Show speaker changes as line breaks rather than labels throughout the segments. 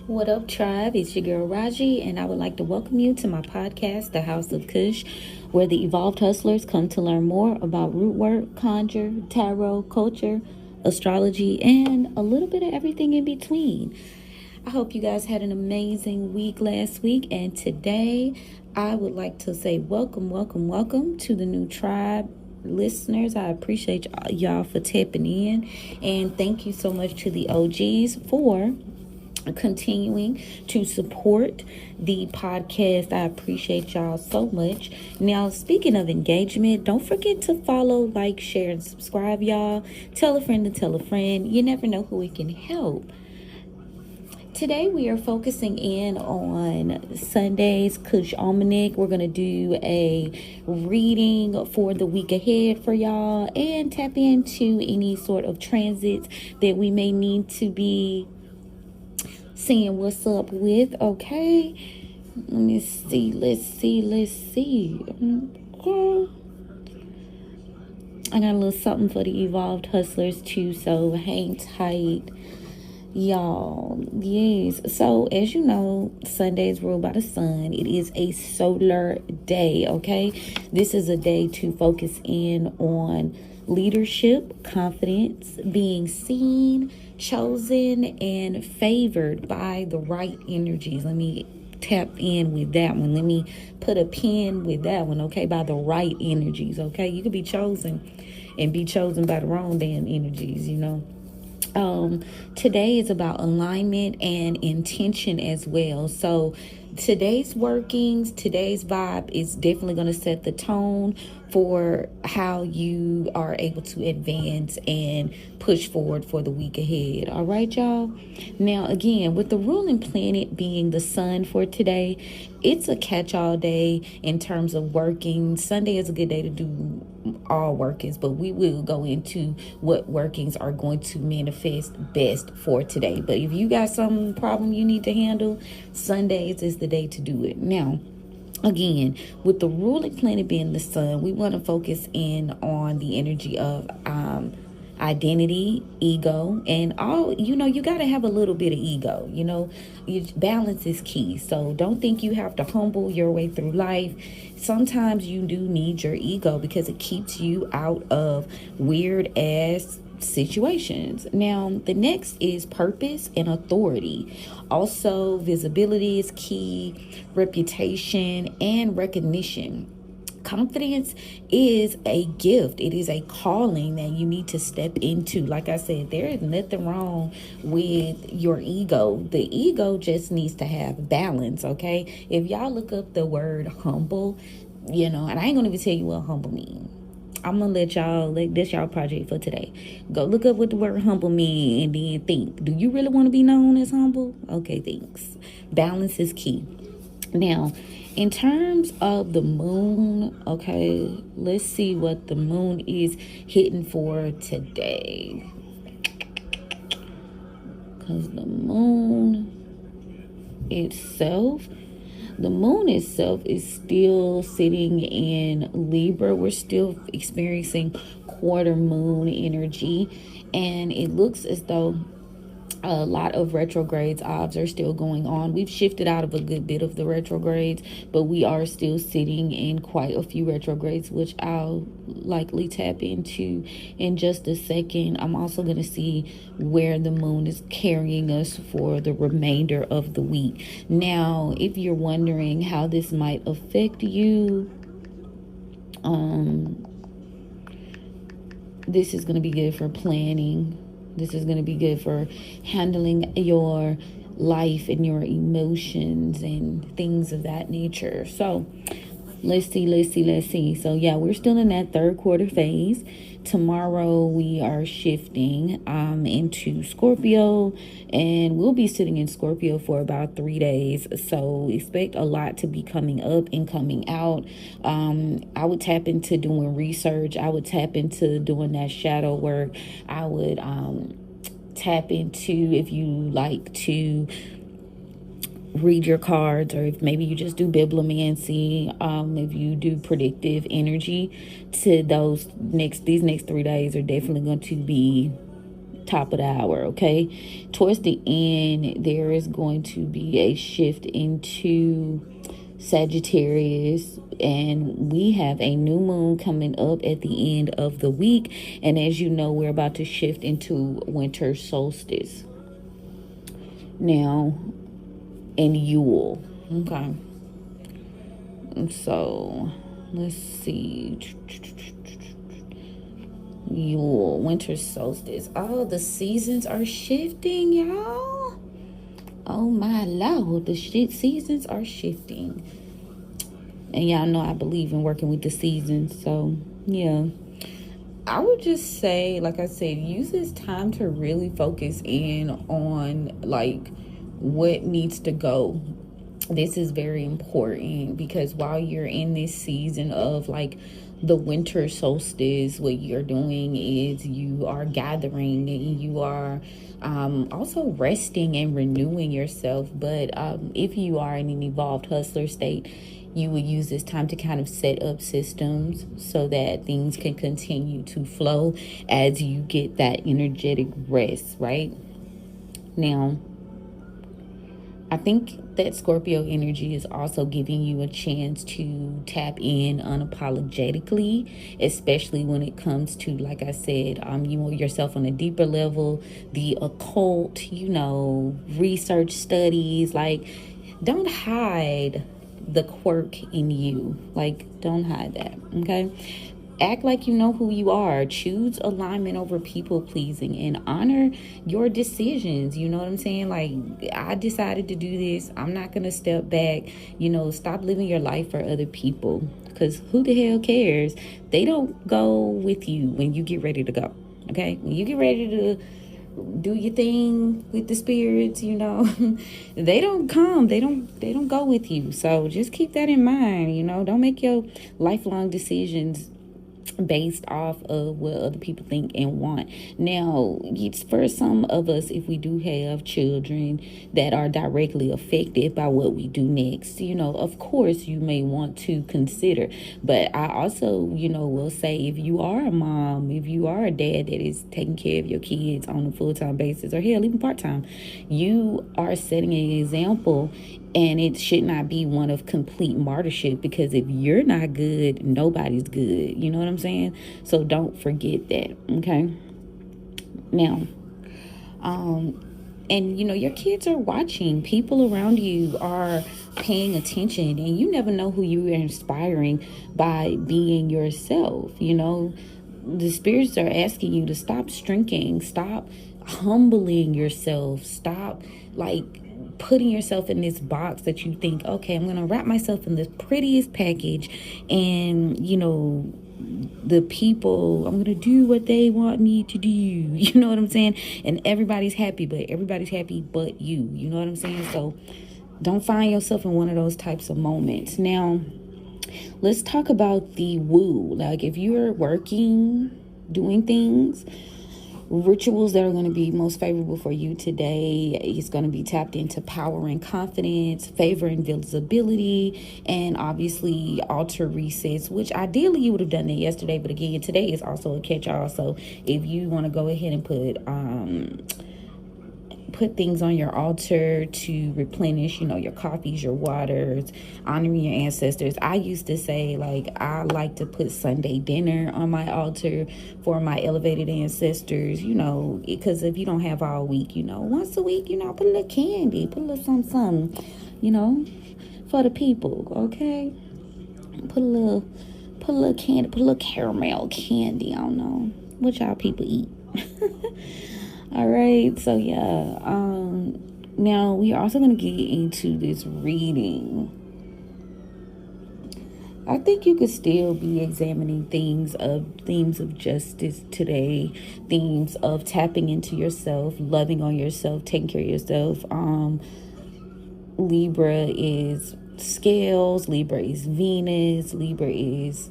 What up, tribe? It's your girl Raji, and I would like to welcome you to my podcast, The House of Cush, where the evolved hustlers come to learn more about root work, conjure, tarot, culture, astrology, and a little bit of everything in between. I hope you guys had an amazing week last week, and today I would like to say welcome to the new tribe listeners. I appreciate y'all for tapping in, and thank you so much to the OGs for continuing to support the podcast. I appreciate y'all so much. Now, speaking of engagement, don't forget to follow, like, share, and subscribe, y'all. Tell a friend to tell a friend. You never know who it can help. Today we are focusing in on Sunday's Cush Almanac. We're going to do a reading for the week ahead for y'all and tap into any sort of transits that we may need to be seeing what's up with. Okay, let me see. Let's see. I got a little something for the evolved hustlers too, so hang tight, y'all. Yes, so as you know, Sunday is ruled by the sun. It is a solar day. Okay, this is a day to focus in on leadership, confidence, being seen, chosen, and favored by the right energies. Let me tap in with that one. Let me put a pin with that one. Okay, by the right energies. Okay, you could be chosen and be chosen by the wrong damn energies, you know. Today is about alignment and intention as well. So today's workings, today's vibe is definitely going to set the tone for how you are able to advance and push forward for the week ahead. All right, y'all. Now, again, with the ruling planet being the sun for today, it's a catch-all day in terms of working. Sunday is a good day to do all workings, but we will go into what workings are going to manifest best for today. But if you got some problem you need to handle, Sundays is the day to do it. Now, again, with the ruling planet being the sun, we want to focus in on the energy of identity, ego, and all. You know, you got to have a little bit of ego. You know, balance is key. So don't think you have to humble your way through life. Sometimes you do need your ego because it keeps you out of weird ass situations. Now, the next is purpose and authority. Also, visibility is key, reputation, and recognition. Confidence is a gift. It is a calling that you need to step into. Like I said, there is nothing wrong with your ego. The ego just needs to have balance, okay? If y'all look up the word humble, you know, and I ain't gonna even tell you what humble means. I'm gonna let y'all, like, this y'all project for today. Go look up what the word humble means and then think, do you really want to be known as humble? Okay, thanks. Balance is key. Now, in terms of the moon, okay, let's see what the moon is hitting for today. Because the moon itself is still sitting in Libra. We're still experiencing quarter moon energy, and it looks as though a lot of retrogrades odds are still going on. We've shifted out of a good bit of the retrogrades, but we are still sitting in quite a few retrogrades, which I'll likely tap into in just a second. I'm also going to see where the moon is carrying us for the remainder of the week. Now, if you're wondering how this might affect you, this is going to be good for planning. This is going to be good for handling your life and your emotions and things of that nature. So let's see. So yeah, we're still in that third quarter phase. Tomorrow we are shifting into Scorpio, and we'll be sitting in Scorpio for about 3 days. So expect a lot to be coming up and coming out. I would tap into doing research. I would tap into doing that shadow work. I would tap into, if you like to read your cards, or if maybe you just do bibliomancy, if you do predictive energy, to these next 3 days are definitely going to be top of the hour, okay? Towards the end, there is going to be a shift into Sagittarius, and we have a new moon coming up at the end of the week. And as you know, we're about to shift into winter solstice now, and Yule. Okay, so let's see. Yule, winter solstice. Oh, the seasons are shifting, y'all. Oh my Lord, the seasons are shifting. And y'all know I believe in working with the seasons. So, yeah. I would just say, like I said, use this time to really focus in on, like, what needs to go. This is very important because while you're in this season of, like, the winter solstice, what you're doing is you are gathering and you are also resting and renewing yourself. But if you are in an evolved hustler state, you would use this time to kind of set up systems so that things can continue to flow as you get that energetic rest, right? Now, I think that Scorpio energy is also giving you a chance to tap in unapologetically, especially when it comes to, like I said, you know, yourself on a deeper level, the occult, you know, research studies. Like, don't hide the quirk in you. Like, don't hide that, okay? Act like you know who you are. Choose alignment over people pleasing and honor your decisions. You know what I'm saying? Like, I decided to do this. I'm not going to step back. You know, stop living your life for other people, because who the hell cares? They don't go with you when you get ready to go. Okay? When you get ready to do your thing with the spirits, you know, they don't come, they don't go with you. So just keep that in mind. You know, don't make your lifelong decisions based off of what other people think and want. Now, it's for some of us, if we do have children that are directly affected by what we do next, you know, of course you may want to consider. But I also, you know, will say, if you are a mom, if you are a dad that is taking care of your kids on a full-time basis, or hell, even part-time, you are setting an example. And it should not be one of complete martyrship, because if you're not good, nobody's good. You know what I'm saying? So don't forget that, okay? Now, and you know, your kids are watching. People around you are paying attention, and you never know who you are inspiring by being yourself. You know, the spirits are asking you to stop shrinking, stop humbling yourself, stop, like, putting yourself in this box that you think, okay, I'm going to wrap myself in the prettiest package, and, you know, the people, I'm going to do what they want me to do. You know what I'm saying? And everybody's happy but you. You know what I'm saying? So don't find yourself in one of those types of moments. Now, let's talk about the woo. Like, if you're working, doing things, rituals that are going to be most favorable for you today is going to be tapped into power and confidence, favor and visibility, and obviously altar resets, which ideally you would have done that yesterday, but again, today is also a catch-all. So if you want to go ahead and put things on your altar to replenish, you know, your coffees, your waters, honoring your ancestors. I used to say, like, I like to put Sunday dinner on my altar for my elevated ancestors, you know, because if you don't have all week, you know, once a week, you know, put a little candy, put a little something, you know, for the people, okay? Put a little candy, put a little caramel candy, I don't know what y'all people eat. All right, so yeah, now we are also going to get into this reading. I think you could still be examining themes of justice today, themes of tapping into yourself, loving on yourself, taking care of yourself. Libra is scales, Libra is Venus, Libra is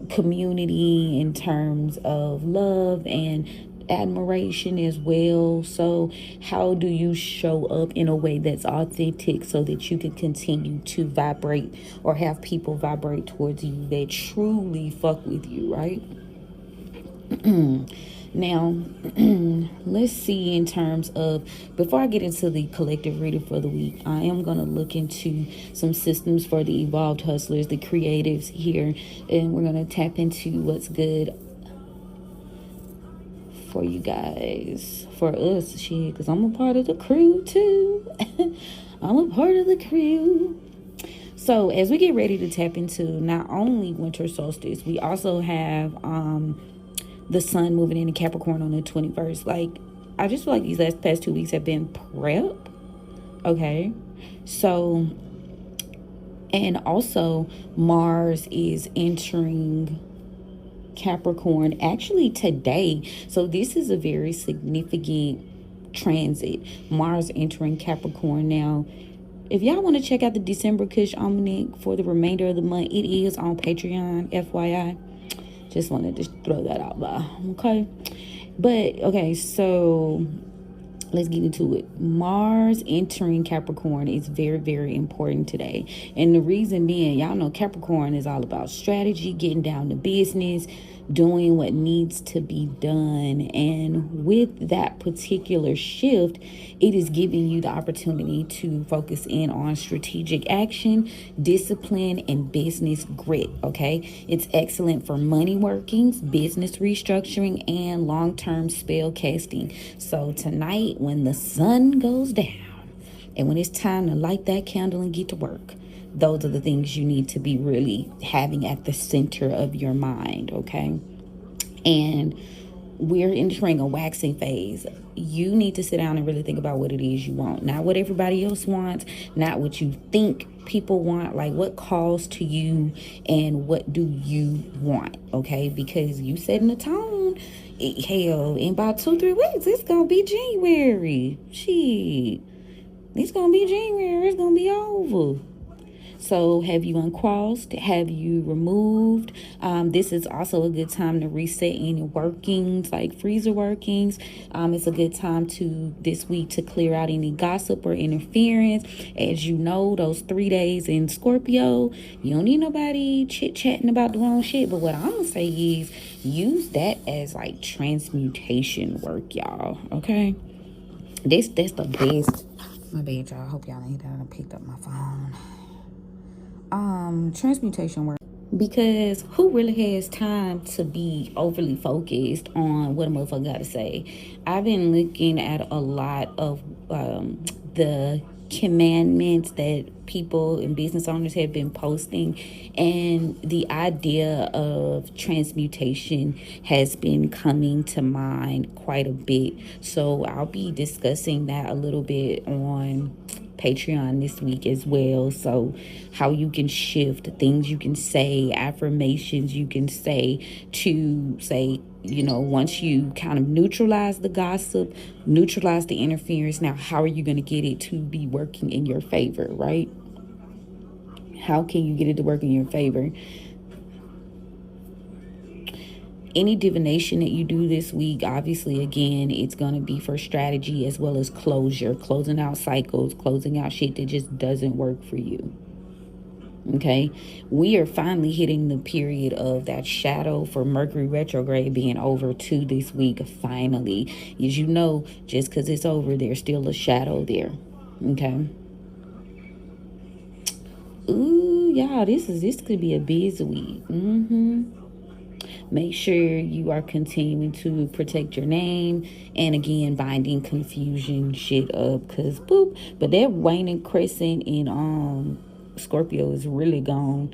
community in terms of love and admiration as well. So how do you show up in a way that's authentic so that you can continue to vibrate or have people vibrate towards you that truly fuck with you, right? Now, let's see in terms of, before I get into the collective reading for the week, I am going to look into some systems for the evolved hustlers, the creatives here, and we're going to tap into what's good for you guys, for us, shit, because I'm a part of the crew too. I'm a part of the crew. So as we get ready to tap into not only winter solstice, we also have the sun moving into Capricorn on the 21st. Like, I just feel like these past 2 weeks have been prep. Okay. So, and also Mars is entering Capricorn actually today. So this is a very significant transit. Mars entering Capricorn. Now, if y'all want to check out the December Cush Almanac for the remainder of the month, it is on Patreon, FYI. Just wanted to throw that out there, okay? But, okay, so let's get into it. Mars entering Capricorn is very, very important today. And the reason being, y'all know Capricorn is all about strategy, getting down to business, doing what needs to be done. And with that particular shift, it is giving you the opportunity to focus in on strategic action, discipline, and business grit, okay? It's excellent for money workings, business restructuring, and long-term spell casting. So tonight, when the sun goes down and when it's time to light that candle and get to work, those are the things you need to be really having at the center of your mind, okay? And we're entering a waxing phase. You need to sit down and really think about what it is you want. Not what everybody else wants, not what you think people want, like what calls to you and what do you want, okay? Because you setting the tone. Hell, in about 2-3 weeks, it's going to be January. Shit. It's going to be January. It's going to be over. So have you uncrossed? Have you removed? This is also a good time to reset any workings, like freezer workings. It's a good time this week to clear out any gossip or interference. As you know, those 3 days in Scorpio, you don't need nobody chit-chatting about the wrong shit. But what I'm going to say is use that as like transmutation work, y'all. Okay? That's the best. My bad, y'all. I hope y'all ain't done. I picked up my phone. Transmutation work, because who really has time to be overly focused on what a motherfucker gotta say? I've been looking at a lot of the commandments that people and business owners have been posting, and the idea of transmutation has been coming to mind quite a bit. So I'll be discussing that a little bit on Patreon this week as well. So how you can shift things you can say, affirmations you can say to say, you know, once you kind of neutralize the gossip, neutralize the interference, now how are you going to get it to be working in your favor, right? How can you get it to work in your favor? Any divination that you do this week, obviously, again, it's going to be for strategy as well as closure, closing out cycles, closing out shit that just doesn't work for you. Okay, we are finally hitting the period of that shadow for Mercury retrograde being over too this week. Finally, as you know, just because it's over, there's still a shadow there. Okay. Ooh, y'all, this could be a busy week. Make sure you are continuing to protect your name, and again, binding confusion shit up, cause boop. But that waning crescent in Scorpio is really gone.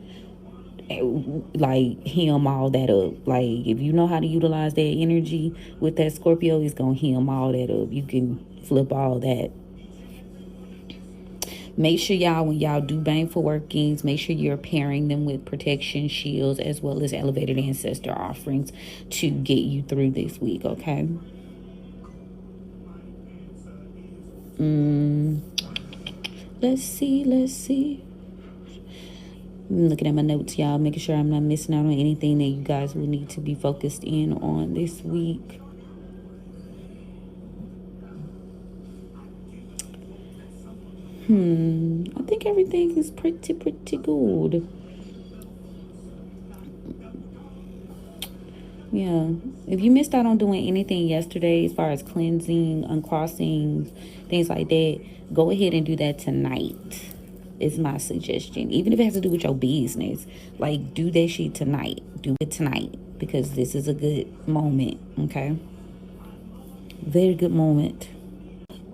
Like, hem all that up. Like, if you know how to utilize that energy with that Scorpio, it's gonna hem all that up. You can flip all that. Make sure y'all, when y'all do baneful workings, make sure you're pairing them with protection shields as well as elevated ancestor offerings to get you through this week, okay? Let's see. I'm looking at my notes, y'all, making sure I'm not missing out on anything that you guys will need to be focused in on this week. I think everything is pretty good. Yeah. If you missed out on doing anything yesterday as far as cleansing, uncrossing, things like that, go ahead and do that tonight. Is my suggestion. Even if it has to do with your business, like do that shit tonight. Do it tonight because this is a good moment, okay? Very good moment.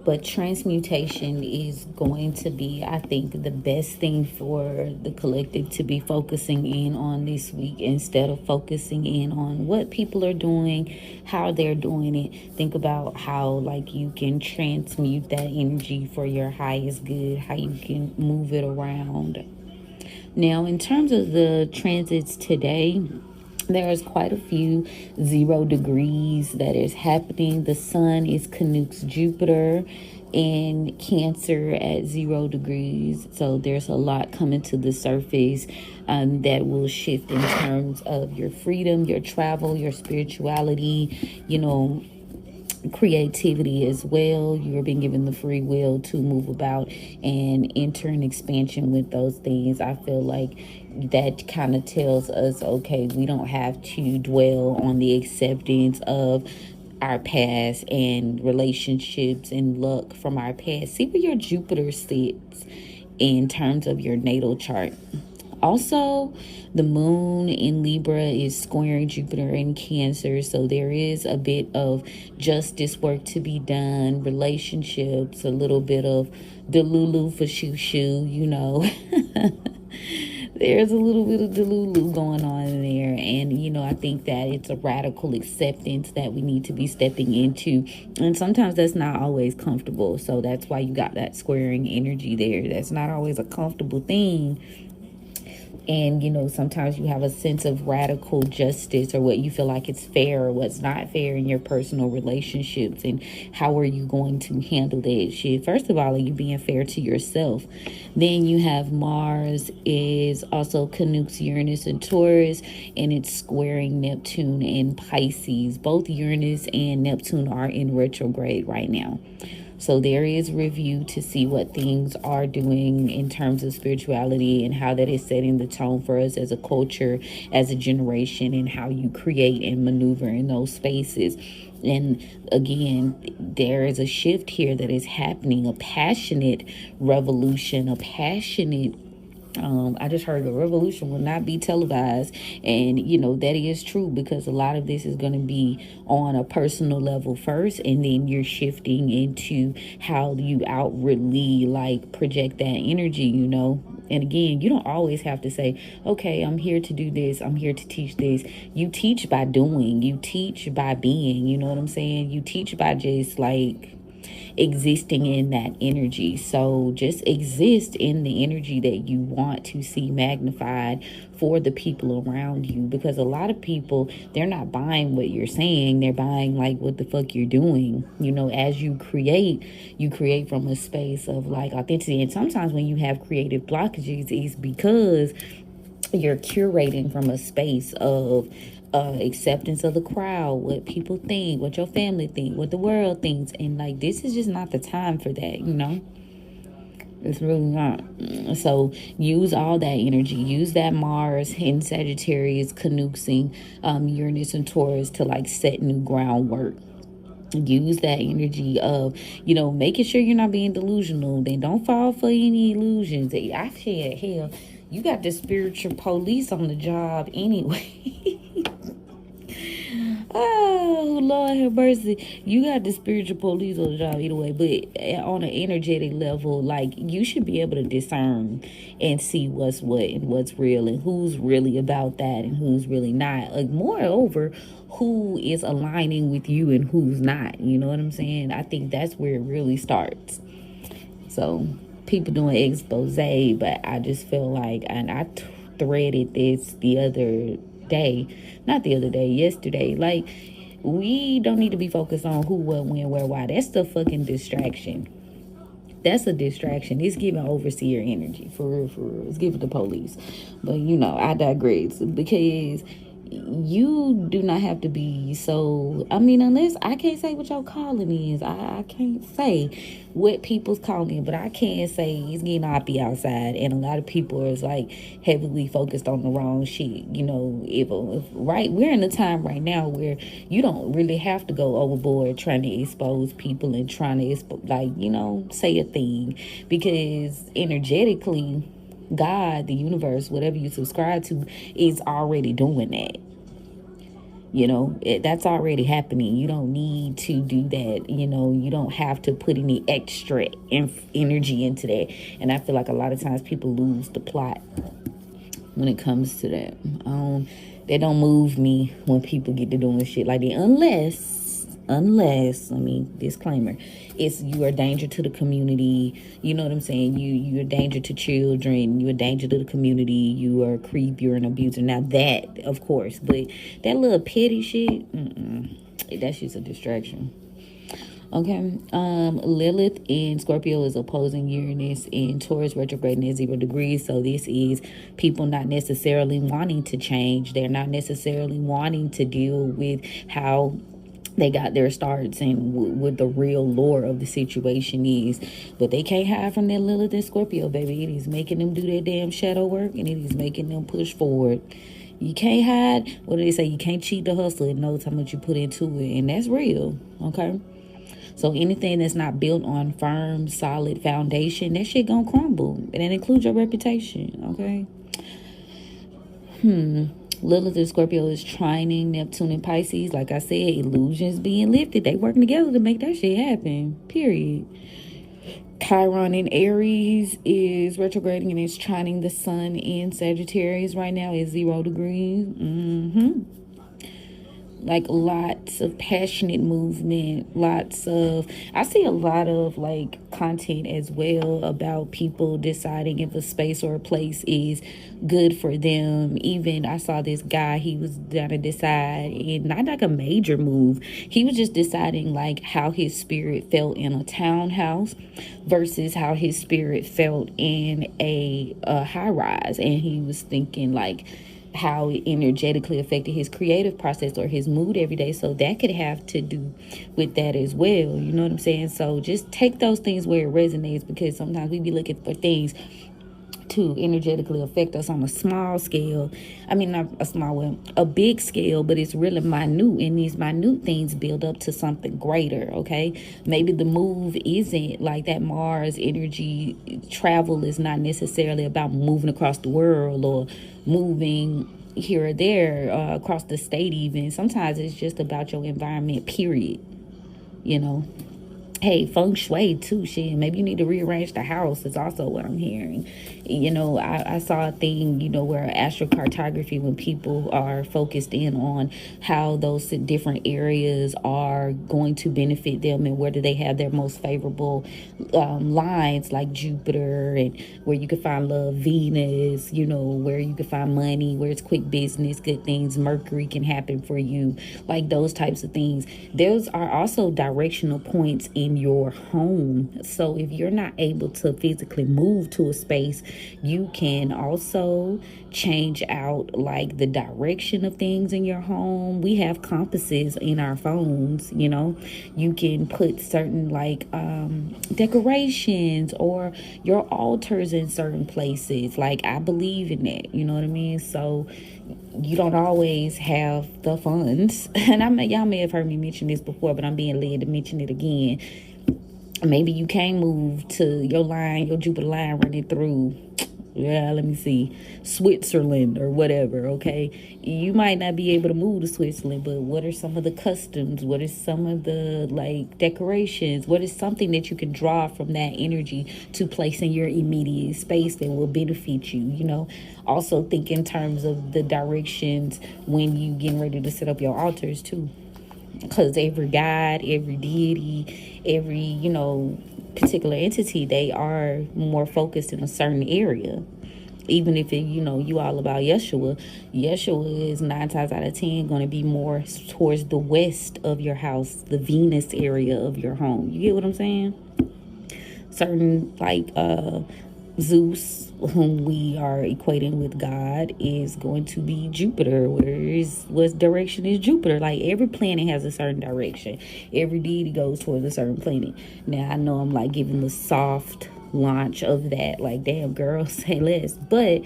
But transmutation is going to be, I think, the best thing for the collective to be focusing in on this week instead of focusing in on what people are doing, how they're doing it. Think about how, like, you can transmute that energy for your highest good, how you can move it around. Now, in terms of the transits today, there's quite a few 0 degrees that is happening. The sun is conjuncts Jupiter in Cancer at 0 degrees. So there's a lot coming to the surface that will shift in terms of your freedom, your travel, your spirituality, creativity as well. You're being given the free will to move about and enter an expansion with those things. I feel like that kind of tells us, okay, we don't have to dwell on the acceptance of our past and relationships and luck from our past. See where your Jupiter sits in terms of your natal chart. Also, the moon in Libra is squaring Jupiter in Cancer, so there is a bit of justice work to be done, relationships, a little bit of delulu for shoo. There's a little bit of delulu going on in there, and I think that it's a radical acceptance that we need to be stepping into, and sometimes that's not always comfortable, so that's why you got that squaring energy there. That's not always a comfortable thing. And sometimes you have a sense of radical justice or what you feel like it's fair or what's not fair in your personal relationships, and how are you going to handle that shit. First of all, are you being fair to yourself? Then you have Mars is also conjuncts Uranus and Taurus, and it's squaring Neptune and Pisces. Both Uranus and Neptune are in retrograde right now. So there is review to see what things are doing in terms of spirituality and how that is setting the tone for us as a culture, as a generation, and how you create and maneuver in those spaces. And again, there is a shift here that is happening, a passionate revolution, a passionate I just heard the revolution will not be televised. And, that is true because a lot of this is going to be on a personal level first. And then you're shifting into how you outwardly project that energy. And again, you don't always have to say, okay, I'm here to do this. I'm here to teach this. You teach by doing. You teach by being. You know what I'm saying? You teach by just existing in that energy. So just exist in the energy that you want to see magnified for the people around you, because a lot of people, they're not buying what you're saying, they're buying what the fuck you're doing. As you create from a space of authenticity. And sometimes when you have creative blockages, it's because you're curating from a space of acceptance of the crowd, what people think, what your family think, what the world thinks. And this is just not the time for that. It's really not. So use all that energy. Use that Mars in Sagittarius conjuncting Uranus and Taurus to set new groundwork. Use that energy of making sure you're not being delusional. Then don't fall for any illusions. I said, hell, you got the spiritual police on the job anyway. Oh, Lord have mercy. You got the spiritual police on the job either way. But on an energetic level, you should be able to discern and see what's what and what's real and who's really about that and who's really not. Moreover, who is aligning with you and who's not. You know what I'm saying? I think that's where it really starts. So, people doing expose, but I just feel and I threaded this the other day, not the other day, yesterday. We don't need to be focused on who, what, when, where, why. That's the fucking distraction. That's a distraction. It's giving overseer energy, for real, for real. It's giving the police. But I digress, because you do not have to be so, I mean, unless I can't say what your calling is. I can't say what people's calling, but I can say it's getting hoppy outside, and a lot of people is like heavily focused on the wrong shit. You know, if right, we're in a time right now where you don't really have to go overboard trying to expose people and trying to like, you know, say a thing, because energetically God, the universe, whatever you subscribe to, is already doing that. You know, that's already happening. You don't need to do that. You know, you don't have to put any extra energy into that. And I feel like a lot of times people lose the plot when it comes to that. They don't move me when people get to doing shit like that, unless, I mean, disclaimer, it's you are a danger to the community. You know what I'm saying? You're a danger to children. You're a danger to the community. You are a creep. You're an abuser. Now that, of course, but that little petty shit, that's just a distraction. Okay, Lilith in Scorpio is opposing Uranus in Taurus retrograde at 0 degrees. So this is people not necessarily wanting to change. They're not necessarily wanting to deal with how they got their starts and what the real lore of the situation is. But they can't hide from that Lilith and Scorpio, baby. It is making them do their damn shadow work, and it is making them push forward. You can't hide. What do they say? You can't cheat the hustler. It knows how much you put into it, and that's real, okay? So anything that's not built on firm, solid foundation, that shit gonna crumble. And that includes your reputation, okay? Lilith and Scorpio is trining Neptune and Pisces. Like I said, illusions being lifted. They working together to make that shit happen, period. Chiron in Aries is retrograding and is trining the sun in Sagittarius right now at 0 degrees. Like lots of passionate movement, I see a lot of like content as well about people deciding if a space or a place is good for them. Even I saw this guy, he was gonna decide, and not like a major move, he was just deciding like how his spirit felt in a townhouse versus how his spirit felt in a high rise. And he was thinking like how it energetically affected his creative process or his mood every day. So that could have to do with that as well. You know what I'm saying? So just take those things where it resonates, because sometimes we be looking for things to energetically affect us on a small scale. I mean, not a small one, a big scale, but it's really minute. And these minute things build up to something greater, okay? Maybe the move isn't like that Mars energy. Travel is not necessarily about moving across the world or moving here or there, across the state even. Sometimes it's just about your environment, period, you know? Hey, feng shui too, shit. Maybe you need to rearrange the house is also what I'm hearing. You know, I saw a thing, you know, where astrocartography, when people are focused in on how those different areas are going to benefit them and where do they have their most favorable lines, like Jupiter, and where you can find love, Venus, you know, where you can find money, where it's quick business, good things, Mercury can happen for you, like those types of things. Those are also directional points in your home. So if you're not able to physically move to a space, you can also change out like the direction of things in your home. We have compasses in our phones, you know. You can put certain like decorations or your altars in certain places. Like, I believe in that, you know what I mean? So you don't always have the funds. And y'all may have heard me mention this before, but I'm being led to mention it again. Maybe you can't move to your Jupiter line running through, let me see, Switzerland or whatever, okay? You might not be able to move to Switzerland, but what are some of the customs? What is some of the, like, decorations? What is something that you can draw from that energy to place in your immediate space that will benefit you, you know? Also think in terms of the directions when you getting ready to set up your altars, too. Because every god, every deity, every, you know, particular entity, they are more focused in a certain area. Even if it, you know, you all about Yeshua is 9 times out of 10 going to be more towards the west of your house, the Venus area of your home. You get what I'm saying? Certain like Zeus, whom we are equating with God, is going to be Jupiter. What direction is Jupiter? Like, every planet has a certain direction. Every deity goes towards a certain planet. Now, I know I'm like giving the soft launch of that, like, damn girl, say less, but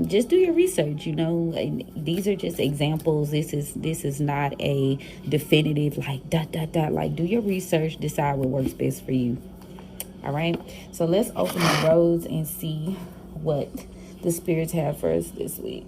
just do your research. And these are just examples. This is not a definitive, like, dot dot dot. Like, do your research, decide what works best for you. All right, so let's open the roads and see what the spirits have for us this week.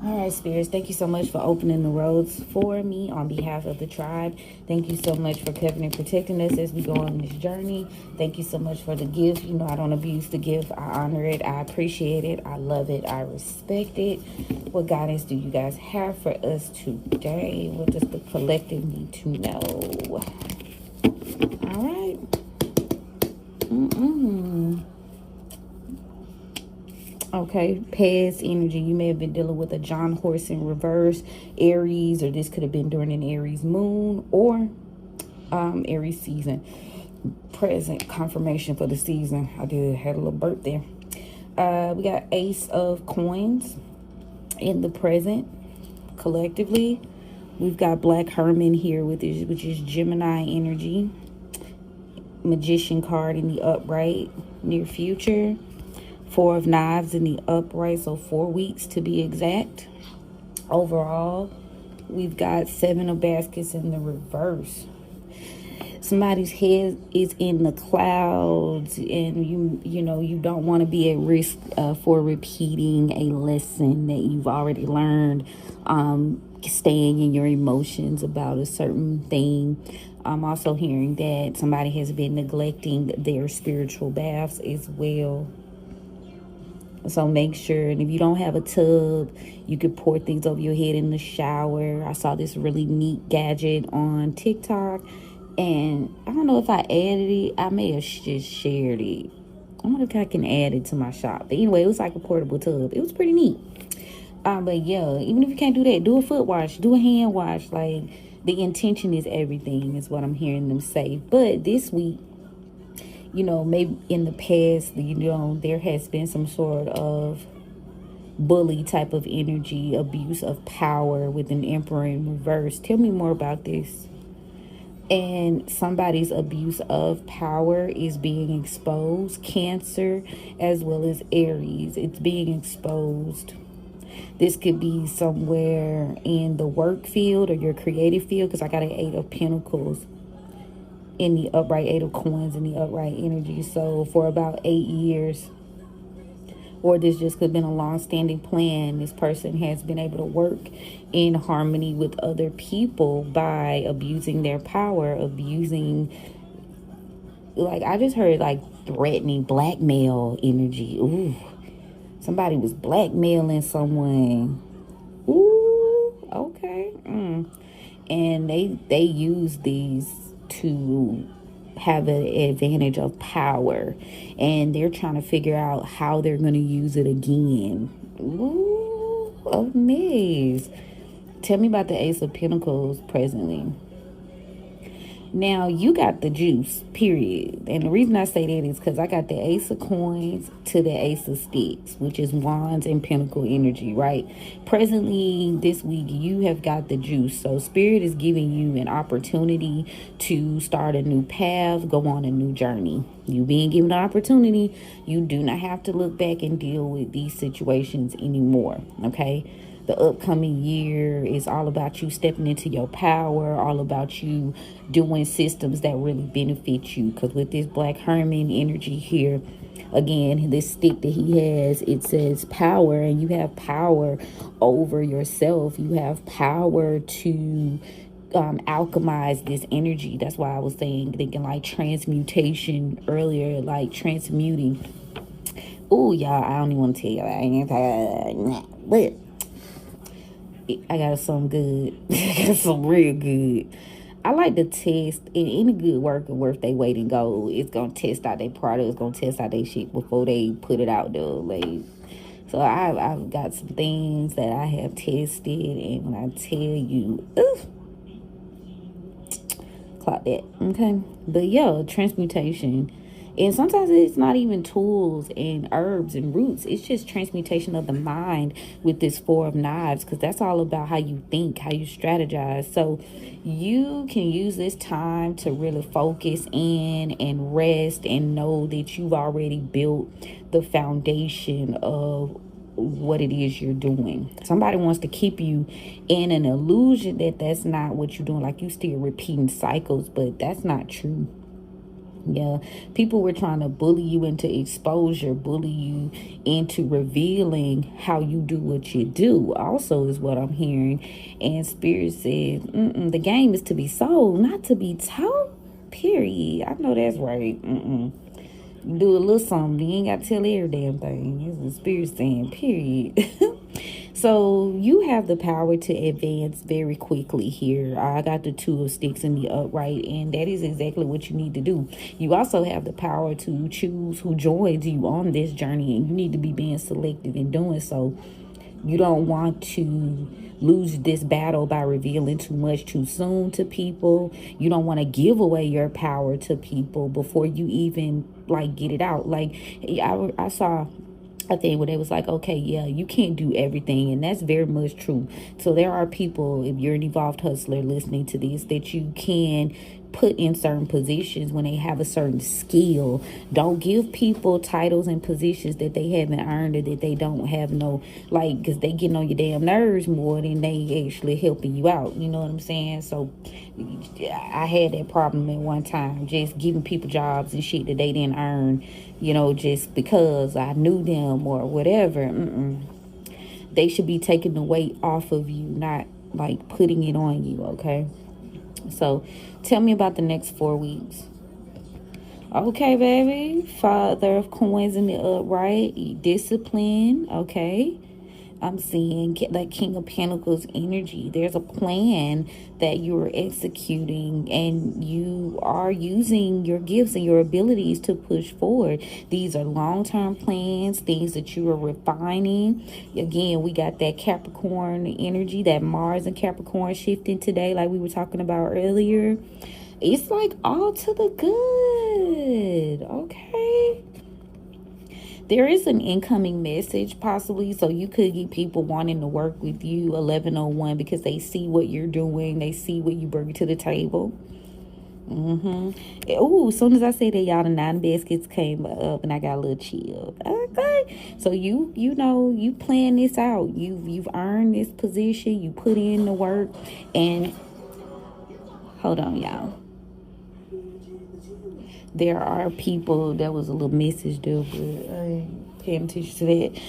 All right, spirits, thank you so much for opening the roads for me on behalf of the tribe. Thank you so much for covering and protecting us as we go on this journey. Thank you so much for the gift. I don't abuse the gift. I honor it. I appreciate it. I love it. I respect it. What guidance do you guys have for us today? What does the collective need to know? All right. Okay, past energy. You may have been dealing with a John horse in reverse, Aries, or this could have been during an Aries moon or Aries season. Present confirmation for the season. Had a little burp there. We got Ace of Coins in the present collectively. We've got Black Hermit here, which is Gemini energy. Magician card in the upright, near future. Four of Knives in the upright, so 4 weeks to be exact. Overall, we've got Seven of Baskets in the reverse. Somebody's head is in the clouds, and you don't want to be at risk for repeating a lesson that you've already learned. Staying in your emotions about a certain thing. I'm also hearing that somebody has been neglecting their spiritual baths as well. So make sure, and if you don't have a tub, you could pour things over your head in the shower. I saw this really neat gadget on TikTok, and I don't know if I added it. I may have just shared it. I wonder if I can add it to my shop. But anyway, it was like a portable tub. It was pretty neat. But yeah, even if you can't do that, do a foot wash, do a hand wash. Like, the intention is everything, is what I'm hearing them say. But this week, maybe in the past, there has been some sort of bully type of energy, abuse of power with an Emperor in reverse. Tell me more about this. And somebody's abuse of power is being exposed. Cancer as well as Aries. It's being exposed. This could be somewhere in the work field or your creative field, because I got an Eight of Pentacles in the upright, Eight of Coins in the upright energy. So for about 8 years, or this just could have been a long-standing plan, this person has been able to work in harmony with other people by abusing their power, like, I just heard, like, threatening, blackmail energy. Ooh. Somebody was blackmailing someone. Ooh, okay. And they use these to have an advantage of power. And they're trying to figure out how they're going to use it again. Ooh, amazing. Tell me about the Ace of Pentacles presently. Now, you got the juice, period. And the reason I say that is because I got the Ace of Coins to the Ace of Sticks, which is Wands and Pentacle energy, right? Presently, this week, you have got the juice. So Spirit is giving you an opportunity to start a new path, go on a new journey. You being given an opportunity, you do not have to look back and deal with these situations anymore, okay? The upcoming year is all about you stepping into your power, all about you doing systems that really benefit you. Because with this Black Hermit energy here, again, this stick that he has, it says power, and you have power over yourself. You have power to alchemize this energy. That's why I was thinking like transmutation earlier, like transmuting. Oh, y'all, I don't even want to tell y'all. But I got some good. I got some real good. I like to test, and any good worker worth their weight in gold, it's going to test out their product. It's going to test out their shit before they put it out there. Like, so I've got some things that I have tested, and when I tell you, clock that, okay? But yeah, transmutation And sometimes it's not even tools and herbs and roots. It's just transmutation of the mind with this Four of Knives, because that's all about how you think, how you strategize. So you can use this time to really focus in and rest and know that you've already built the foundation of what it is you're doing. Somebody wants to keep you in an illusion that that's not what you're doing, like you still repeating cycles, but that's not true. Yeah, people were trying to bully you into exposure, bully you into revealing how you do what you do, also, is what I'm hearing. And Spirit says, the game is to be sold, not to be told. Period. I know that's right. Do a little something. You ain't got to tell every damn thing. It's the Spirit saying, period. So you have the power to advance very quickly here. I got the Two of Sticks in the upright, and that is exactly what you need to do. You also have the power to choose who joins you on this journey, and you need to be being selective in doing so. You don't want to lose this battle by revealing too much too soon to people. You don't want to give away your power to people before you even like get it out. Like I saw a thing where they was like, okay, yeah, you can't do everything, and that's very much true. So there are people, if you're an evolved hustler listening to this, that you can put in certain positions when they have a certain skill. Don't give people titles and positions that they haven't earned or that they don't have no, like, because they getting on your damn nerves more than they actually helping you out. You know what I'm saying? So I had that problem at one time, just giving people jobs and shit that they didn't earn, you know, just because I knew them or whatever. They should be taking the weight off of you, not like putting it on you, okay? So tell me about the next 4 weeks. Okay, baby. Father of Coins in the upright. Discipline, okay? I'm seeing that King of Pentacles energy. There's a plan that you're executing, and you are using your gifts and your abilities to push forward. These are long-term plans, things that you are refining. Again, we got that Capricorn energy, that Mars and Capricorn shifting today, like we were talking about earlier. It's like all to the good, okay? There is an incoming message possibly, so you could get people wanting to work with you, 1101, because they see what you're doing, they see what you bring to the table. As soon as I say that, y'all, the 9 baskets came up and I got a little chill. Okay, so you know, you plan this out. You've earned this position. You put in the work. And hold on, y'all. There are people, that was a little message there, but I ain't paying attention to that.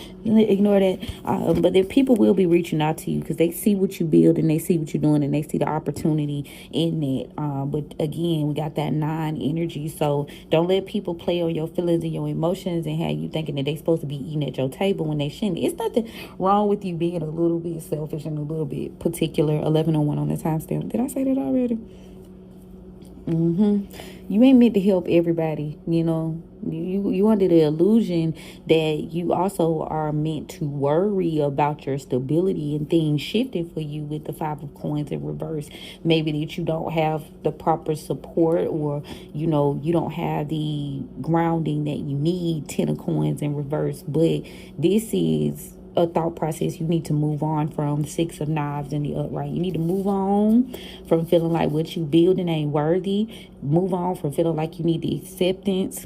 Ignore that. But there, people will be reaching out to you because they see what you build and they see what you're doing and they see the opportunity in it. But again, we got that 9 energy. So don't let people play on your feelings and your emotions and have you thinking that they're supposed to be eating at your table when they shouldn't. It's nothing wrong with you being a little bit selfish and a little bit particular. 1101 on the timestamp. Did I say that already? You ain't meant to help everybody, you know. You under the illusion that you also are meant to worry about your stability and things shifting for you with the 5 of Coins in reverse. Maybe that you don't have the proper support, or you know, you don't have the grounding that you need. 10 of Coins in reverse. But this is a thought process you need to move on from. 6 of Knives in the upright. You need to move on from feeling like what you building ain't worthy. Move on from feeling like you need the acceptance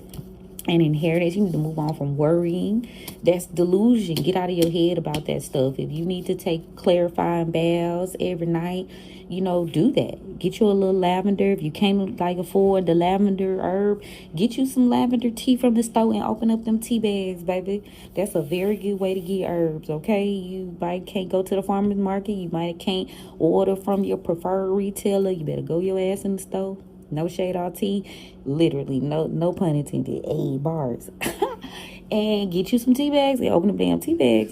and inheritance. You need to move on from worrying. That's delusion. Get out of your head about that stuff. If you need to take clarifying baths every night, you know, do that. Get you a little lavender. If you can't like afford the lavender herb, get you some lavender tea from the store and open up them tea bags, baby. That's a very good way to get herbs, okay? You might can't go to the farmer's market. You might can't order from your preferred retailer. You better go your ass in the store. No shade all tea. Literally, no pun intended. 8 bars. And get you some tea bags and open them damn tea bags,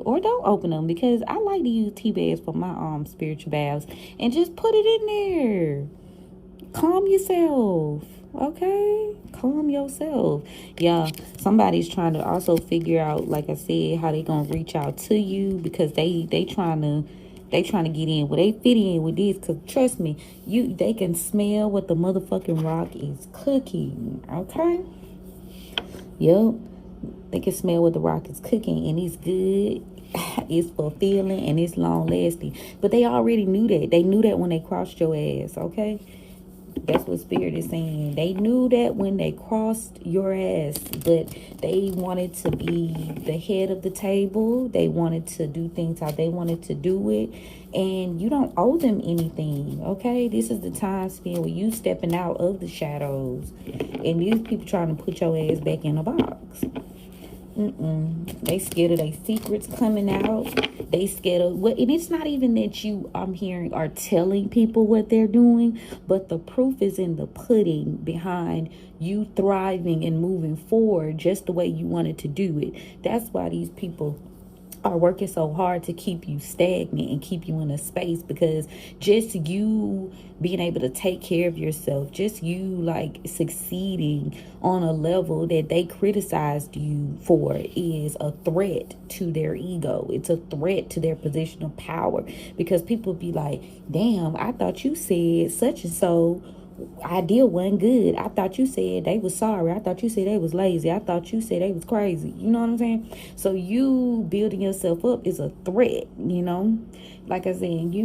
or don't open them, because I like to use tea bags for my spiritual baths, and just put it in there. Calm yourself, okay? Calm yourself. Yeah, somebody's trying to also figure out, like I said, how they gonna reach out to you, because they trying to get in. Well, they fit in with this, because trust me, they can smell what the motherfucking rock is cooking, okay? Yep. They can smell what the rock is cooking, and it's good. It's fulfilling and it's long lasting. But they already knew that. They knew that when they crossed your ass, okay? That's what Spirit is saying. They knew that when they crossed your ass, but they wanted to be the head of the table. They wanted to do things how they wanted to do it. And you don't owe them anything, okay? This is the time spent with you stepping out of the shadows. And these people trying to put your ass back in a box. They scared of their secrets coming out. They scared of what, and it's not even that you, I'm hearing, are telling people what they're doing, but the proof is in the pudding behind you thriving and moving forward just the way you wanted to do it. That's why these people are working so hard to keep you stagnant and keep you in a space, because just you being able to take care of yourself, just you like succeeding on a level that they criticized you for, is a threat to their ego. It's a threat to their position of power, because people be like, damn, I thought you said such and so idea wasn't good. I thought you said they was sorry. I thought you said they was lazy. I thought you said they was crazy. You know what I'm saying? So you building yourself up is a threat, you know? Like I said, they ain't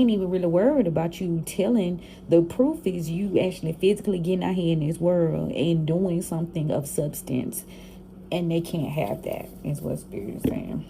even really worried about you telling. The proof is you actually physically getting out here in this world and doing something of substance. And they can't have that, is what Spirit is saying.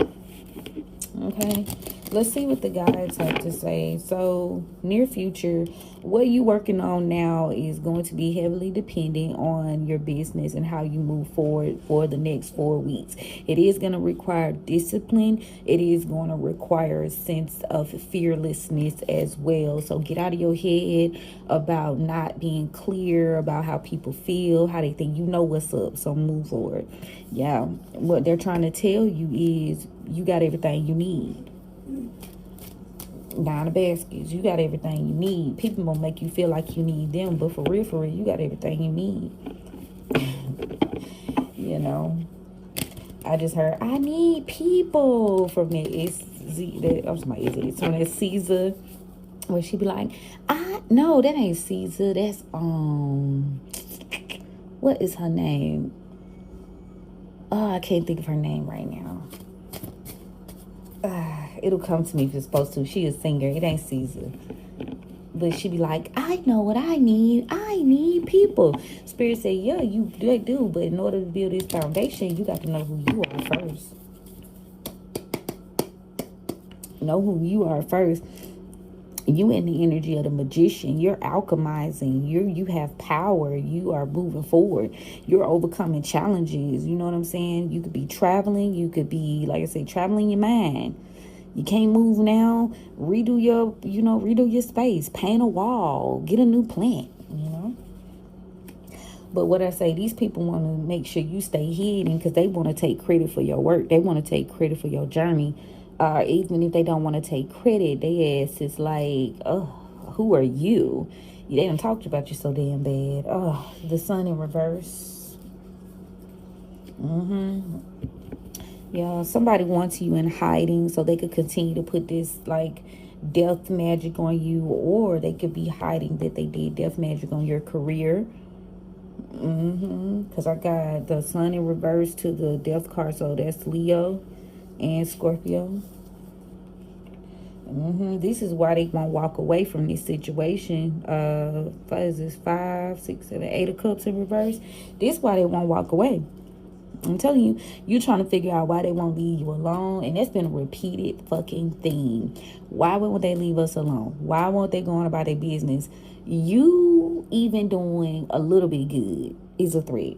Okay, let's see what the guides have to say. So near future, what you working on now is going to be heavily dependent on your business and how you move forward for the next 4 weeks. It is going to require discipline. It is going to require a sense of fearlessness as well. So get out of your head about not being clear about how people feel, how they think. You know what's up, so move forward. Yeah, what they're trying to tell you is you got everything you need. Down the baskets, you got everything you need. People gonna make you feel like you need them, but for real, you got everything you need. You know, I just heard I need people from that. It's from that Caesar, where she be like, no, that ain't Caesar. That's what is her name? Oh, I can't think of her name right now. It'll come to me if it's supposed to. She a singer. It ain't Caesar. But she be like, I know what I need. I need people. Spirit say, yeah, you do. But in order to build this foundation, you got to know who you are first. Know who you are first. You in the energy of the magician. You're alchemizing. You have power. You are moving forward. You're overcoming challenges. You know what I'm saying? You could be traveling. You could be, like I say, traveling your mind. You can't move now. Redo your space. Paint a wall. Get a new plant. You know. But what I say, these people want to make sure you stay hidden because they want to take credit for your work. They want to take credit for your journey. Even if they don't want to take credit, they ass is like, oh, who are you? They done talked about you so damn bad. Oh, the sun in reverse. Yeah, somebody wants you in hiding so they could continue to put this like death magic on you, or they could be hiding that they did death magic on your career. Because I got the sun in reverse to the death card, so that's Leo and Scorpio. This is why they won't walk away from this situation. What is this? 5, 6, 7, 8 of cups in reverse. This is why they won't walk away. I'm telling you, you're trying to figure out why they won't leave you alone. And that's been a repeated fucking theme. Why won't they leave us alone? Why won't they go on about their business? You even doing a little bit good is a threat.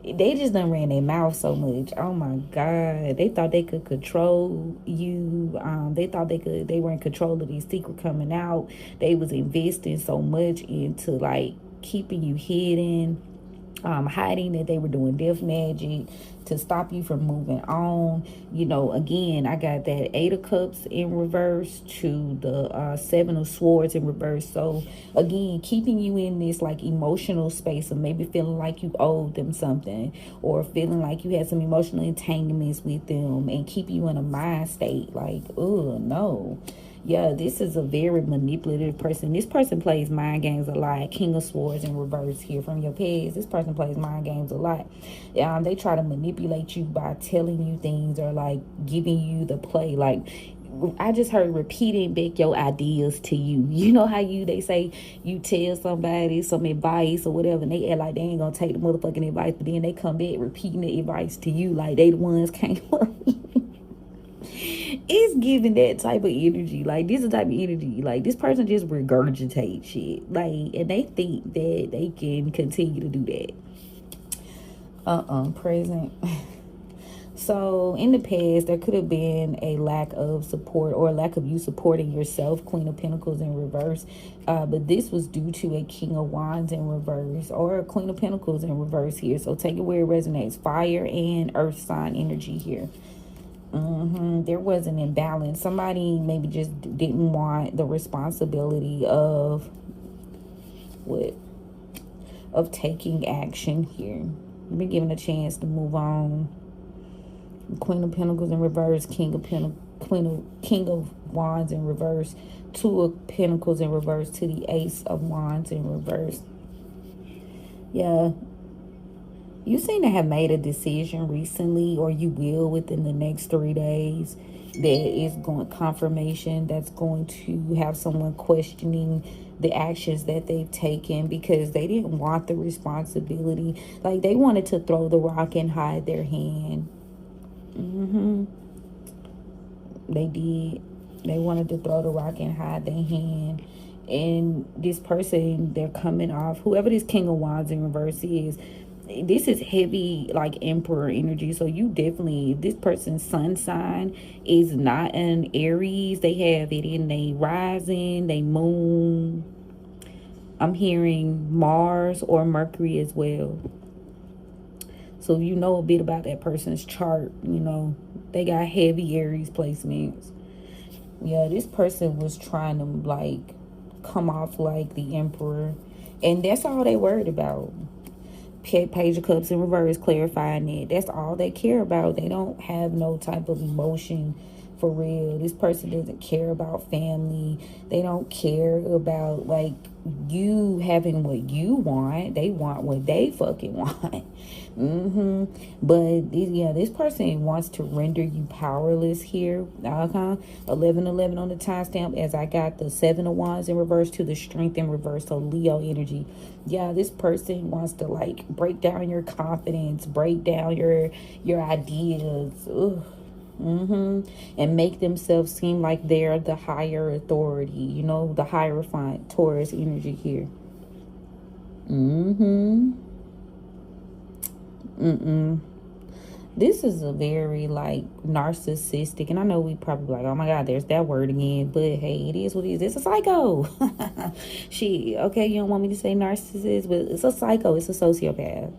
They just done ran their mouth so much. Oh my God. They thought they could control you. They thought they were in control of these secrets coming out. They was investing so much into like keeping you hidden. Hiding that they were doing death magic to stop you from moving on. You know, again, I got that 8 of cups in reverse to the 7 of swords in reverse. So again, keeping you in this like emotional space of maybe feeling like you owed them something, or feeling like you had some emotional entanglements with them, and keep you in a mind state like, oh no. Yeah, this is a very manipulative person. This person plays mind games a lot. King of Swords in reverse here from your past. This person plays mind games a lot. They try to manipulate you by telling you things or like giving you the play. Like, I just heard repeating back your ideas to you. You know how they say you tell somebody some advice or whatever, and they act like they ain't gonna take the motherfucking advice, but then they come back repeating the advice to you like they the ones came up. It's giving that type of energy. Like, this is the type of energy. Like, this person just regurgitates shit. Like, and they think that they can continue to do that. Present. So, in the past, there could have been a lack of support or a lack of you supporting yourself, Queen of Pentacles in reverse. But this was due to a King of Wands in reverse or a Queen of Pentacles in reverse here. So, take it where it resonates. Fire and earth sign energy here. There was an imbalance. Somebody maybe just didn't want the responsibility of taking action here. You've been given a chance to move on. Queen of Pentacles in reverse, King of Wands in reverse, Two of Pentacles in reverse to the Ace of Wands in reverse. Yeah. You seem to have made a decision recently, or you will within the next 3 days, that is going confirmation that's going to have someone questioning the actions that they've taken because they didn't want the responsibility. Like, they wanted to throw the rock and hide their hand. They did. They wanted to throw the rock and hide their hand. And this person, they're coming off, whoever this King of Wands in reverse is, this is heavy, like Emperor energy. So you definitely, this person's sun sign is not an Aries. They have it in their rising, they moon. I'm hearing Mars or Mercury as well. So if you know a bit about that person's chart, you know, they got heavy Aries placements. Yeah, this person was trying to like come off like the Emperor. And that's all they worried about. Page of Cups in reverse, clarifying that. That's all they care about. They don't have no type of emotion for real. This person doesn't care about family. They don't care about like you having what you want. They want what they fucking want. But this person wants to render you powerless here. 1111 on the timestamp, as I got the 7 of Wands in reverse to the Strength in reverse. So Leo energy. Yeah, this person wants to like break down your confidence, break down your ideas. And make themselves seem like they're the higher authority, you know, the Hierophant, Taurus energy here. This is a very like narcissistic, and I know we probably like, oh my god, there's that word again, but hey, it is what it is. It's a psycho. Okay, you don't want me to say narcissist, but it's a psycho. It's a sociopath.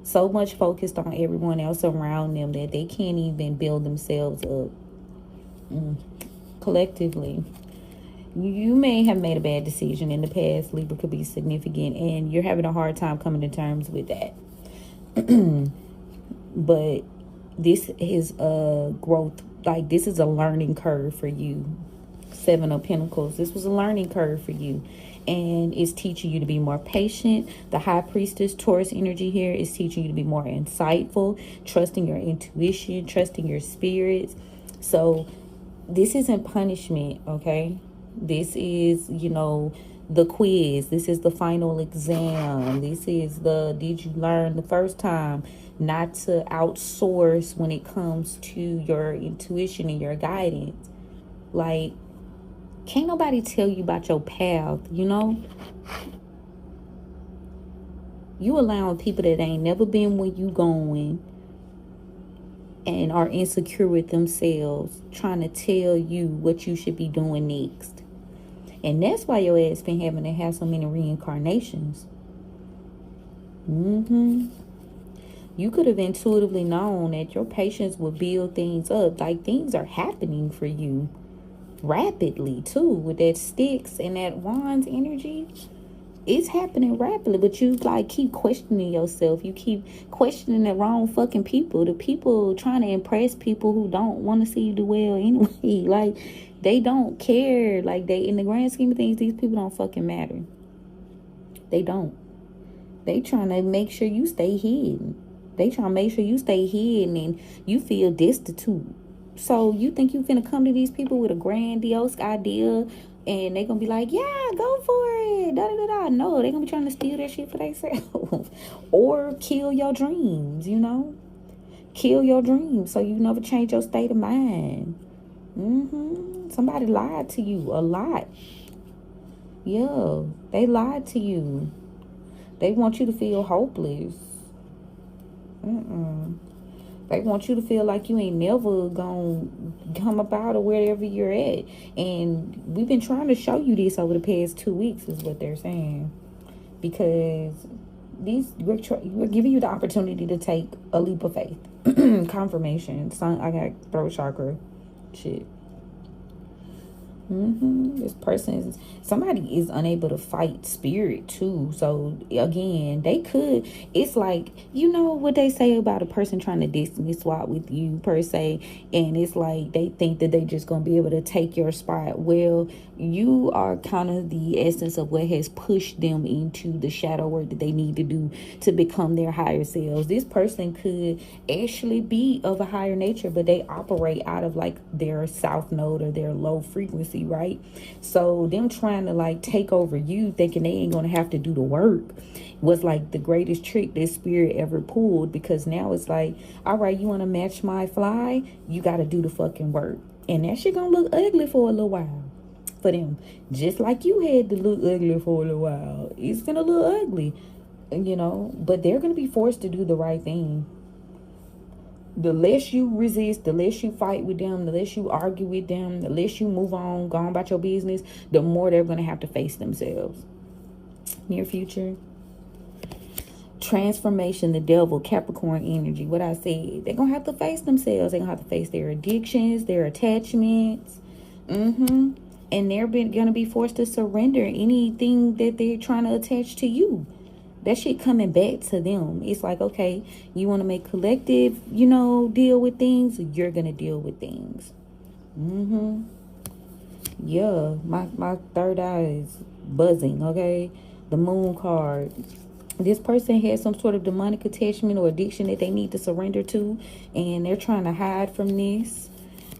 So much focused on everyone else around them that they can't even build themselves up. Collectively, you may have made a bad decision in the past. Libra could be significant, and you're having a hard time coming to terms with that. But this is a growth, like this is a learning curve for you. 7 of Pentacles. This was a learning curve for you. And it's teaching you to be more patient. The High Priestess, Taurus energy here, is teaching you to be more insightful, trusting your intuition, trusting your spirits. So this isn't punishment, okay? This is, you know, the quiz. This is the final exam. This is the, did you learn the first time not to outsource when it comes to your intuition and your guidance? Like, can't nobody tell you about your path, you know? You allowing people that ain't never been where you going and are insecure with themselves trying to tell you what you should be doing next. And that's why your ass been having to have so many reincarnations. You could have intuitively known that your patience would build things up. Like, things are happening for you rapidly too with that Sticks and that Wands energy. It's happening rapidly, but you like keep questioning yourself. You keep questioning the wrong fucking people. The people trying to impress people who don't want to see you do well anyway. Like, they don't care. Like, they, in the grand scheme of things, these people don't fucking matter. They don't. They trying to make sure you stay hidden. They trying to make sure you stay hidden and you feel destitute. So you think you finna come to these people with a grandiose idea and they gonna be like, yeah, go for it, da da da da. No, they gonna be trying to steal that shit for themselves. Or kill your dreams, you know? Kill your dreams so you never change your state of mind. Somebody lied to you a lot. Yeah, they lied to you. They want you to feel hopeless. They want you to feel like you ain't never gonna come about or wherever you're at. And we've been trying to show you this over the past 2 weeks is what they're saying. Because we're giving you the opportunity to take a leap of faith. Confirmation. I got throat chakra shit. This person, somebody is unable to fight spirit too. So again, they could, it's like, you know what they say about a person trying to destiny swap with you per se, and it's like they think that they just gonna be able to take your spot. Well, you are kind of the essence of what has pushed them into the shadow work that they need to do to become their higher selves. This person could actually be of a higher nature, but they operate out of like their south node or their low frequency, right? So them trying to like take over you, thinking they ain't gonna have to do the work, was like the greatest trick that spirit ever pulled. Because now it's like, all right, you want to match my fly, you got to do the fucking work, and that shit gonna look ugly for a little while for them, just like you had to look ugly for a little while. It's gonna look ugly, you know, but they're gonna be forced to do the right thing. The less you resist, the less you fight with them, the less you argue with them, the less you move on, go on about your business, the more they're going to have to face themselves. Near future. Transformation, the devil, Capricorn energy. What I said, they're going to have to face themselves. They're going to have to face their addictions, their attachments. And they're going to be forced to surrender anything that they're trying to attach to you. That shit coming back to them. It's like, okay, you want to make collective, you know, deal with things, you're going to deal with things. Yeah, my third eye is buzzing, okay? The moon card. This person has some sort of demonic attachment or addiction that they need to surrender to, and they're trying to hide from this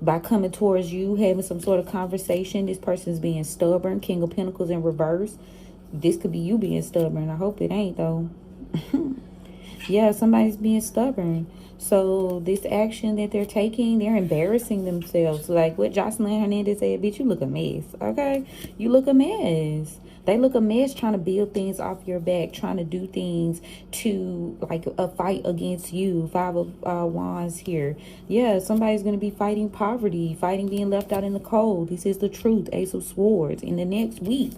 by coming towards you, having some sort of conversation. This person's being stubborn. King of Pentacles in reverse. This could be you being stubborn. I hope it ain't, though. Yeah, somebody's being stubborn. So this action that they're taking, they're embarrassing themselves. Like what Jocelyn Hernandez said, bitch, you look a mess, okay? You look a mess. They look a mess trying to build things off your back, trying to do things to, like, a fight against you. 5 of Wands here. Yeah, somebody's going to be fighting poverty, fighting being left out in the cold. This is the truth. Ace of Swords. In the next week,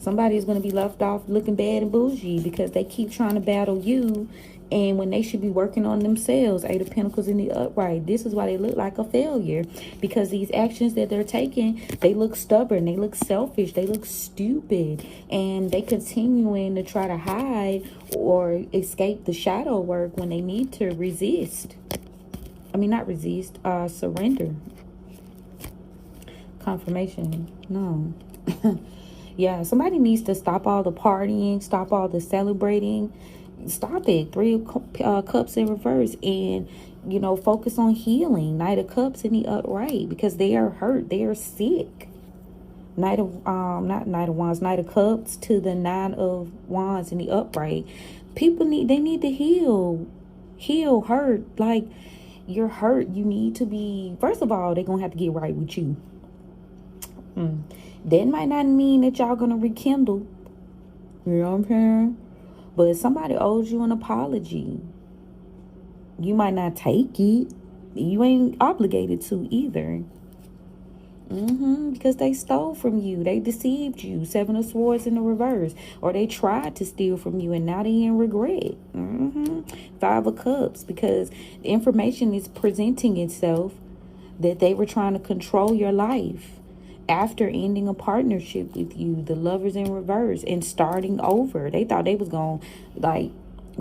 somebody is going to be left off looking bad and bougie because they keep trying to battle you, and when they should be working on themselves. 8 of Pentacles in the upright. This is why they look like a failure, because these actions that they're taking, they look stubborn, they look selfish, they look stupid, and they continuing to try to hide or escape the shadow work when they need to resist. I mean, not resist, surrender. Confirmation. No. Yeah, somebody needs to stop all the partying, stop all the celebrating. Stop it. 3 of Cups in reverse, and, you know, focus on healing. Knight of Cups in the upright, because they are hurt, they are sick. Knight of not Knight of Wands, Knight of Cups to the 9 of Wands in the upright. People need to heal hurt. Like, you're hurt, you need to be, first of all, they're gonna have to get right with you. That might not mean that y'all gonna rekindle, you know what I'm saying? But somebody owes you an apology. You might not take it. You ain't obligated to either. Because they stole from you. They deceived you. 7 of Swords in the reverse. Or they tried to steal from you, and now they in regret. 5 of Cups. Because the information is presenting itself that they were trying to control your life. after ending a partnership with you, the Lovers in reverse, and starting over. They thought they was gonna like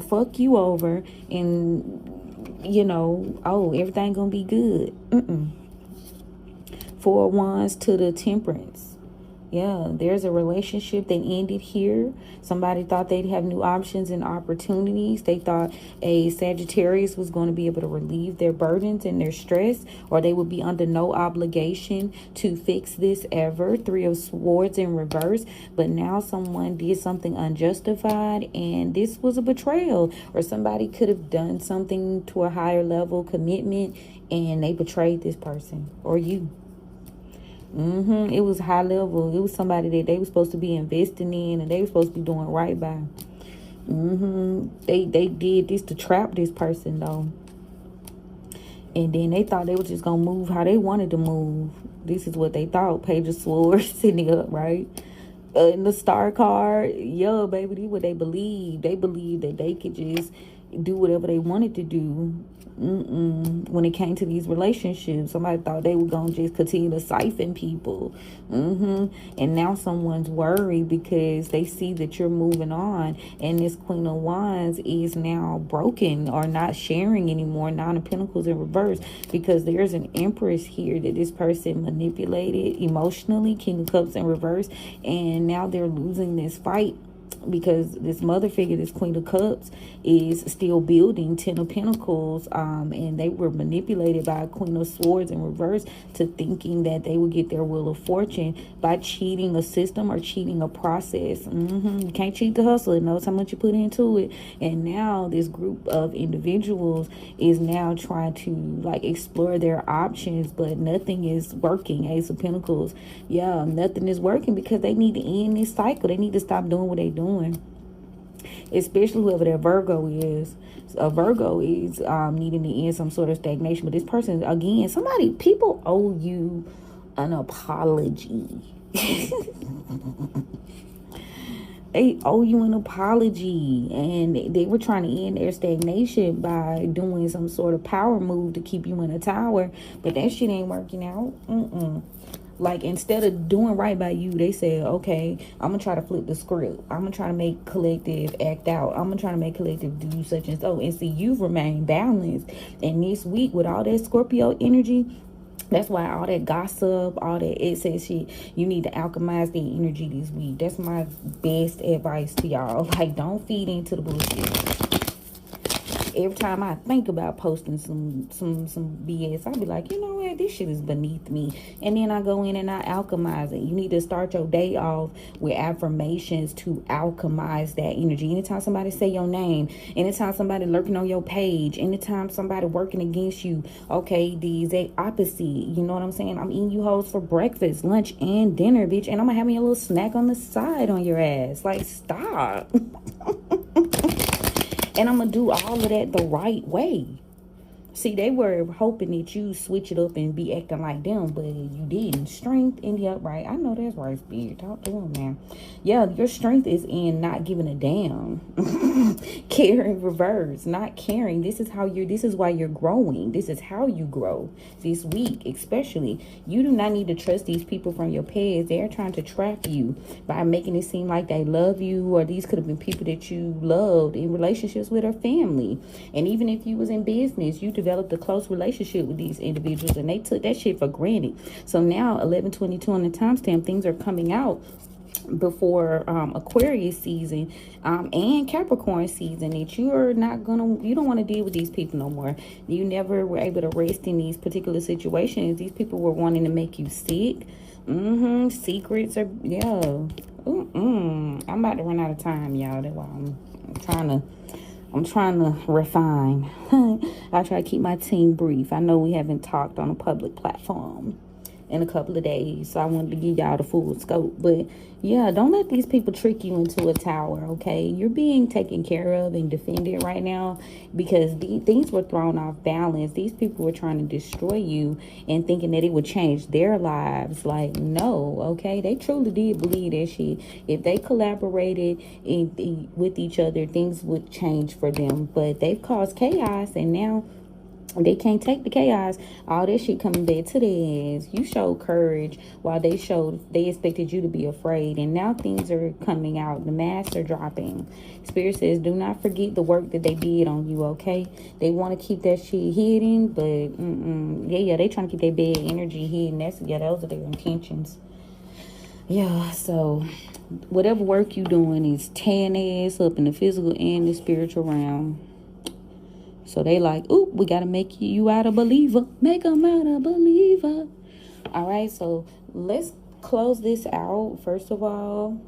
fuck you over, and you know, oh, everything gonna be good. Four of Wands to the Temperance. Yeah, there's a relationship that ended here. Somebody thought they'd have new options and opportunities. They thought a Sagittarius was going to be able to relieve their burdens and their stress, or they would be under no obligation to fix this ever. Three of Swords in reverse. But now someone did something unjustified, and this was a betrayal. Or somebody could have done something to a higher level commitment, and they betrayed this person or you. It was high level. It was somebody that they were supposed to be investing in, and they were supposed to be doing right by. They did this to trap this person though, and then they thought they were just gonna move how they wanted to move. This is what they thought. Page of Swords sitting up, right? In the Star card, yeah, baby, this is what they believed. They believed that they could just do whatever they wanted to do. When it came to these relationships, somebody thought they were gonna just continue to siphon people. And now someone's worried because they see that you're moving on, and this Queen of Wands is now broken or not sharing anymore. Nine of Pentacles in reverse, because there's an Empress here that this person manipulated emotionally. King of Cups in reverse, and now they're losing this fight because this mother figure, this Queen of Cups, is still building. Ten of Pentacles, and they were manipulated by a Queen of Swords in reverse to thinking that they would get their wheel of fortune by cheating a system or cheating a process. You can't cheat the hustle. It knows how much you put into it. And now this group of individuals is now trying to like explore their options, but nothing is working. Ace of Pentacles, yeah, nothing is working because they need to end this cycle. They need to stop doing what they're doing. Especially whoever that Virgo is. A Virgo is needing to end some sort of stagnation. But this person, again, people owe you an apology. They owe you an apology, and they were trying to end their stagnation by doing some sort of power move to keep you in a tower, but that shit ain't working out. Like, instead of doing right by you, they said, okay, I'm going to try to flip the script. I'm going to try to make collective act out. I'm going to try to make collective do such and so. And see, you've remained balanced. And this week, with all that Scorpio energy, that's why all that gossip, all that excess shit, you need to alchemize the energy this week. That's my best advice to y'all. Like, don't feed into the bullshit. Every time I think about posting some BS, I'll be like, you know what, this shit is beneath me. And then I go in and I alchemize it. You need to start your day off with affirmations to alchemize that energy. Anytime somebody say your name, anytime somebody lurking on your page, anytime somebody working against you, okay, the exact opposite. You know what I'm saying? I'm eating you hoes for breakfast, lunch, and dinner, bitch. And I'm gonna have me a little snack on the side on your ass. Like, stop. And I'm going to do all of that the right way. See, they were hoping that you switch it up and be acting like them, but you didn't. Strength in the upright. I know that's right, Spirit. Talk to him, man. Yeah, your strength is in not giving a damn. Care in reverse. Not caring. This is why you're growing. This is how you grow this week, especially. You do not need to trust these people from your past. They're trying to trap you by making it seem like they love you, or these could have been people that you loved in relationships with or family. And even if you was in business, you developed a close relationship with these individuals, and they took that shit for granted. So now 11/22 on the timestamp, things are coming out before Aquarius season and Capricorn season that you don't want to deal with these people no more. You never were able to rest in these particular situations. These people were wanting to make you sick. Secrets are, yeah. I'm about to run out of time, y'all. That's why I'm trying to refine. I try to keep my team brief. I know we haven't talked on a public platform in a couple of days, so I wanted to give y'all the full scope. But yeah, don't let these people trick you into a tower, okay? You're being taken care of and defended right now because things were thrown off balance. These people were trying to destroy you and thinking that it would change their lives. Like, no, okay? They truly did believe that shit. If they collaborated with each other, things would change for them. But they've caused chaos, and now They can't take the chaos. All that shit coming back to their ass. You showed courage while they expected you to be afraid. And now things are coming out. The masks are dropping. Spirit says, do not forget the work that they did on you, okay? They want to keep that shit hidden, but yeah, they trying to keep their bad energy hidden. Those are their intentions. Yeah, so whatever work you doing is tearing their ass up in the physical and the spiritual realm. So they like, oop, we got to make you out a believer. Make them out a believer. All right, so let's close this out. First of all,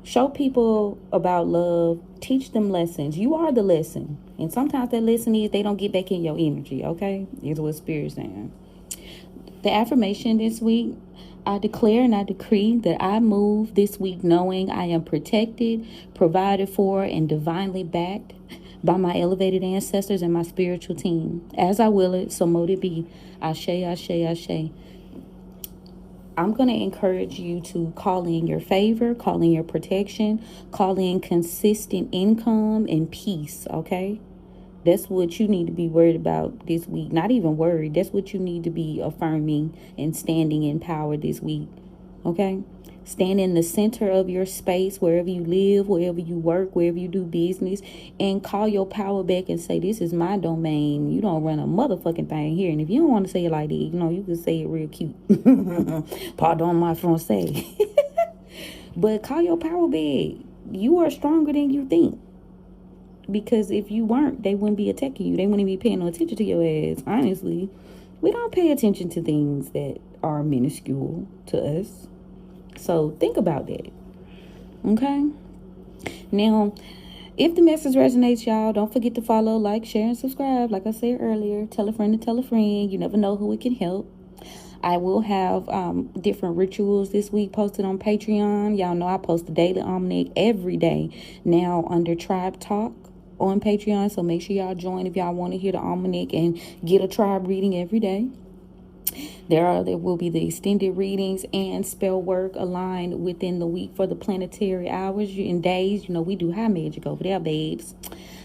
show people about love. Teach them lessons. You are the lesson. And sometimes that lesson is they don't get back in your energy, okay? Is what Spirit's saying. The affirmation this week, I declare and I decree that I move this week knowing I am protected, provided for, and divinely backed by my elevated ancestors and my spiritual team. As I will it, so mote it be. Ashe, ashe, ashe. I'm going to encourage you to call in your favor, call in your protection, call in consistent income and peace, okay? That's what you need to be worried about this week. Not even worried. That's what you need to be affirming and standing in power this week. Okay? Stand in the center of your space, wherever you live, wherever you work, wherever you do business, and call your power back and say, this is my domain. You don't run a motherfucking thing here. And if you don't want to say it like that, you can say it real cute. Pardon my français. But call your power back. You are stronger than you think. Because if you weren't, they wouldn't be attacking you. They wouldn't be paying no attention to your ass. Honestly, we don't pay attention to things that are minuscule to us. So think about that. Okay? Now, if the message resonates, y'all, don't forget to follow, like, share, and subscribe. Like I said earlier, tell a friend to tell a friend. You never know who it can help. I will have different rituals this week posted on Patreon. Y'all know I post the daily almanac every day now under Tribe Talk on Patreon. So make sure y'all join if y'all want to hear the almanac and get a tribe reading every day. There will be the extended readings and spell work aligned within the week for the planetary hours and days. We do high magic over there, babes.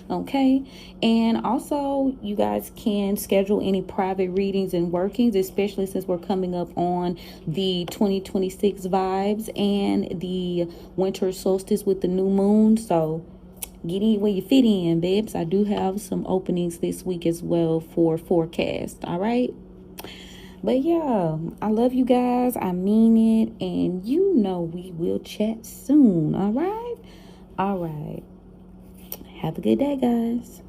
Okay, and also you guys can schedule any private readings and workings, especially since we're coming up on the 2026 vibes and the winter solstice with the new moon. So get in where you fit in, babes. I do have some openings this week as well for forecast. All right. But yeah, I love you guys. I mean it. And we will chat soon. All right. All right. Have a good day, guys.